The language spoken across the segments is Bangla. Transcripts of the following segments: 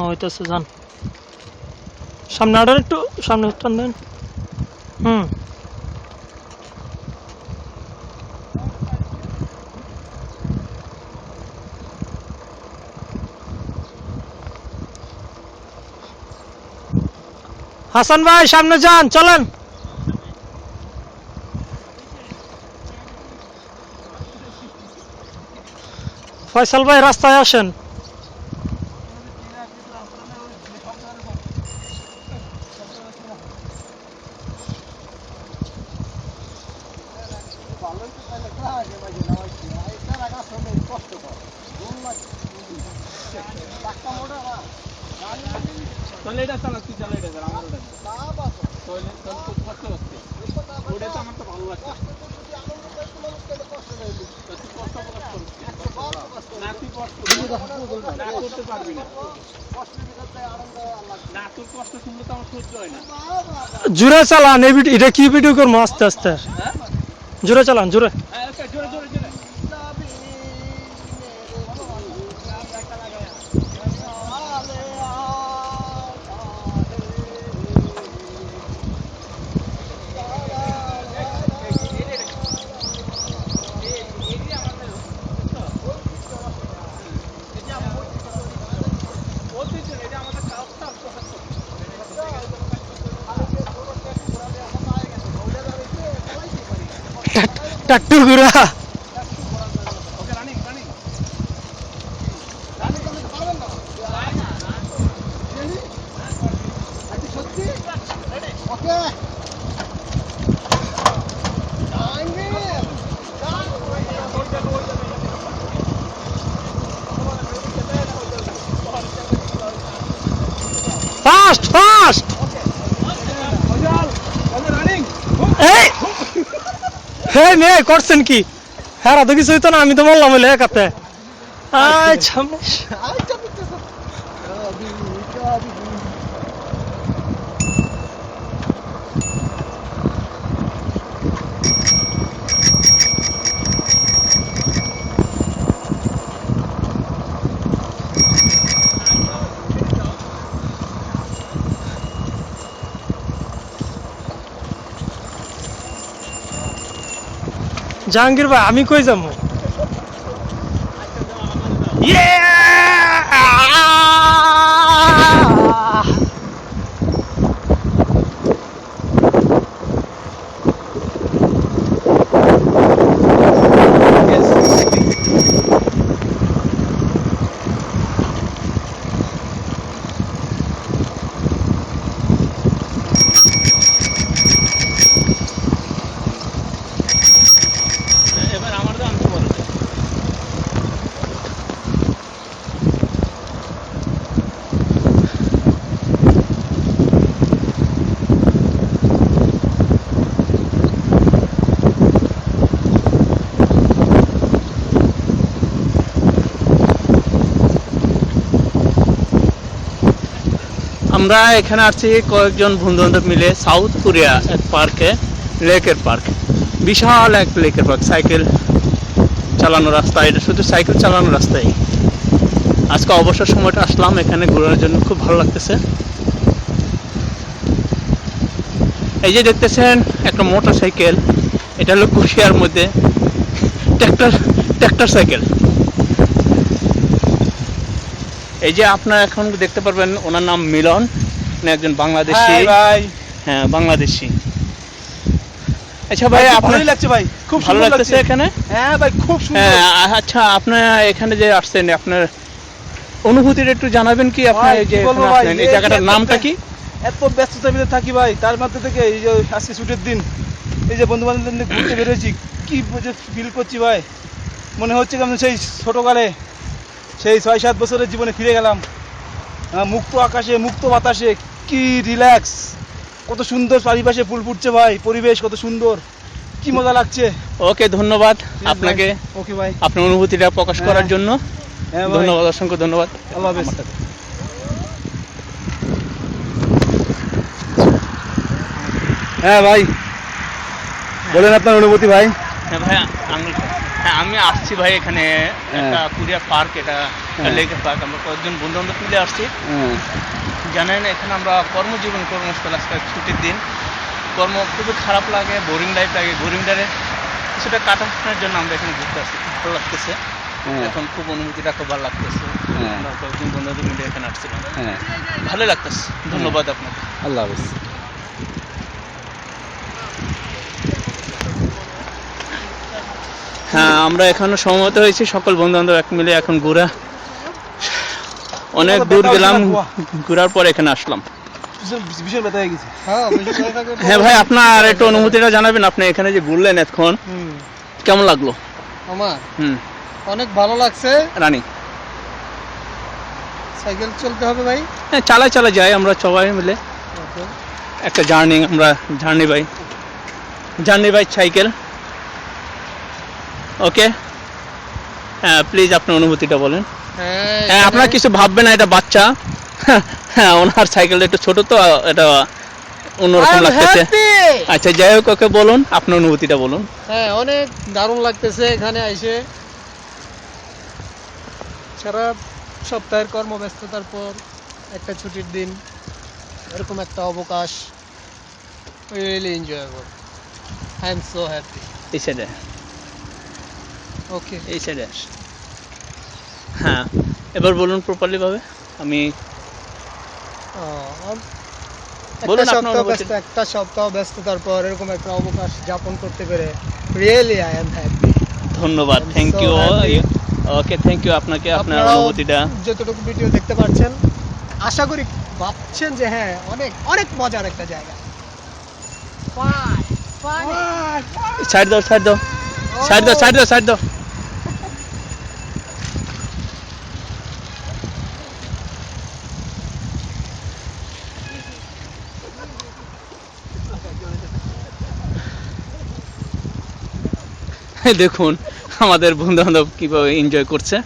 হইতেছে যান সামনে আড়ার একটু সামনে টান দেন হাসান ভাই সামনে যান চলেন ফয়সাল ভাই রাস্তায় আসেন জোরে চালান এটা কি ভিডিও করবো আস্তে আস্তে জোরে চালান জোরে টাট্টু গুড়া ফাস্ট ফাস্ট এই হে মেয়ে করছেন কি হ্যাঁ তো কিছু হইতো না আমি তো বললাম বলে একাতে জাহাঙ্গীর ভাই আমি কই যাবো আমরা এখানে আছি কয়েকজন বন্ধু-বান্ধব মিলে সাউথ কোরিয়া এক পার্কে লেকের পার্ক বিশাল এক লেকের পার্ক সাইকেল চালানো রাস্তা এটা শুধু সাইকেল চালানো রাস্তাই আজকে অবসর সময়টা আসলাম এখানে ঘোরার জন্য খুব ভালো লাগতেছে এই যে দেখতেছেন একটা মোটর সাইকেল এটা হলো কুশিয়ার মধ্যে ট্রাক্টর সাইকেল এই যে আপনারা এখন দেখতে পারবেন ওনার নাম মিলন একজন বাংলাদেশি ভাই হ্যাঁ বাংলাদেশি আচ্ছা ভাই ভালোই লাগছে ভাই খুব ভালো সুন্দর লাগতেছে এখানে হ্যাঁ ভাই খুব সুন্দর আচ্ছা আপনারা এখানে যে আসছেন আপনার অনুভূতিটা একটু জানাবেন কি আপনি ভাই, এই যে কি বলবো এখানে ভাই, আসলেন, এই এই জায়গাটার যে নামটা কি এত ব্যস্ততার ভিতরে থাকি ভাই তার মধ্যে থেকে এই যে আজকে ছুটির দিন এই যে বন্ধু বান্ধবদের নিয়ে ঘুরতে বেরোয়েছি কি ফিল করছি ভাই মনে হচ্ছে কেমন সেই ছোটকালে সেই 6-7 বছরের জীবনে ফিরে গেলাম মুক্ত আকাশে মুক্ত বাতাসে কি রিল্যাক্স কত সুন্দর চারিপাশে ফুল ফুটছে ভাই পরিবেশ কত সুন্দর কি মজা লাগছে ওকে ধন্যবাদ আপনাকে ওকে ভাই আপনার অনুভূতিটা প্রকাশ করার জন্য হ্যাঁ ভাই ধন্যবাদ অসংখ্য ধন্যবাদ আল্লাহ হাফেজ হ্যাঁ ভাই বলেন আপনার অনুভূতি ভাই হ্যাঁ ভাই হ্যাঁ আমি আসছি ভাই এখানে একটা পুরিয়া পার্ক, এটা হ্যাঁ। লেকের পার্ক। আমরা কয়েকজন বন্ধু বান্ধব মিলে আসছি। হ্যাঁ জানেন এখানে আমরা কর্মজীবন কর্মস্থল, আজকে ছুটির দিন, কর্ম খুবই খারাপ লাগে, বোরিং লাইফ লাগে। বোরিংটারে কিছুটা কাটানোর জন্য আমরা এখানে ঘুরতে আসছি, খুব ভালো লাগতেছে। হ্যাঁ এখন খুব অনুভূতিটা খুব ভালো লাগতেছে। হ্যাঁ। আমরা কয়েকজন বন্ধু বান্ধব মিলে এখানে আসছিলাম, হ্যাঁ ভালো লাগতেছে। ধন্যবাদ আপনাকে। আল্লাহ হাফেজ। হ্যাঁ আমরা এখানে সমবেত হয়েছি সকল বন্ধু বান্ধব এক মিলে এখন ঘোরা, অনেক দূর গেলাম, ঘোরার পর এখানে আসলাম। ভীষণ ব্যথা হয়ে গেছে। হ্যাঁ ভাই আপনার একটু অনুভূতিটা জানাবেন, আপনি এখানে যে ঘুরলেন এতক্ষণ কেমন লাগলো? আমার হুম অনেক ভালো লাগছে। রানী সাইকেল চলতে হবে ভাই। হ্যাঁ চালাই যাই আমরা সবাই মিলে একটা জার্নি বাই সাইকেল। ওকে হ্যাঁ প্লিজ আপনার অনুভূতিটা বলেন। হ্যাঁ আপনার কিছু ভাববেন না, এটা বাচ্চা। হ্যাঁ ওনার সাইকেলটা একটু ছোট তো, এটা অন্যরকম লাগতেছে। আচ্ছা যাই হোক, ওকে বলুন আপনার অনুভূতিটা বলুন। হ্যাঁ অনেক দারুণ লাগতেছে এখানে আইসে। সারা সপ্তাহের কর্মব্যস্ততার পর একটা ছুটির দিন, এরকম একটা অবকাশ, really enjoyable. I am so happy. এই সাইডে, ওকে এই সাইডে আস। হ্যাঁ এবার বলুন প্রপারলি ভাবে। আমি বলুন আপনার অনুভূতি। একটা সপ্তাহ ব্যস্ততার পর এরকম একটা অবকাশ যাপন করতে পেরে রিয়েলি আই এম হ্যাপি। ধন্যবাদ, I'm thank so you. happy. Okay thank you আপনাকে, আপনার আপনারাও অনুভূতিটা। যতটুকু ভিডিও দেখতে পাচ্ছেন, আশা করি ভাবছেন যে হ্যাঁ অনেক অনেক মজার একটা জায়গা। সাইড দাও। দেখুন আমাদের বন্ধু বান্ধব কিভাবে এনজয় করছে।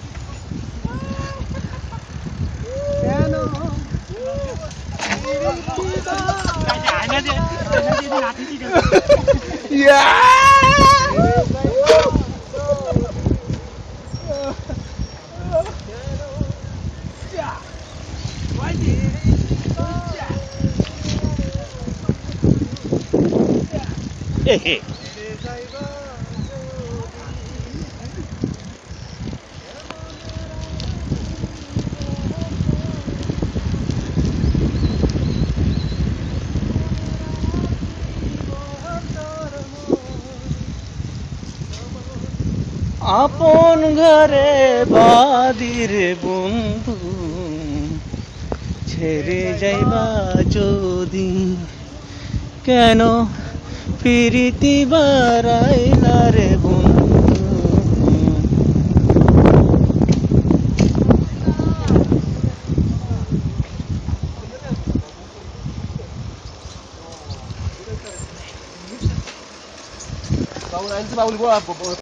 আপন ঘরে বাদির বন্ধু, ছেড়ে যাইবা যদি কেন প্রীতি বারাইলা রে বন্ধু। বাবু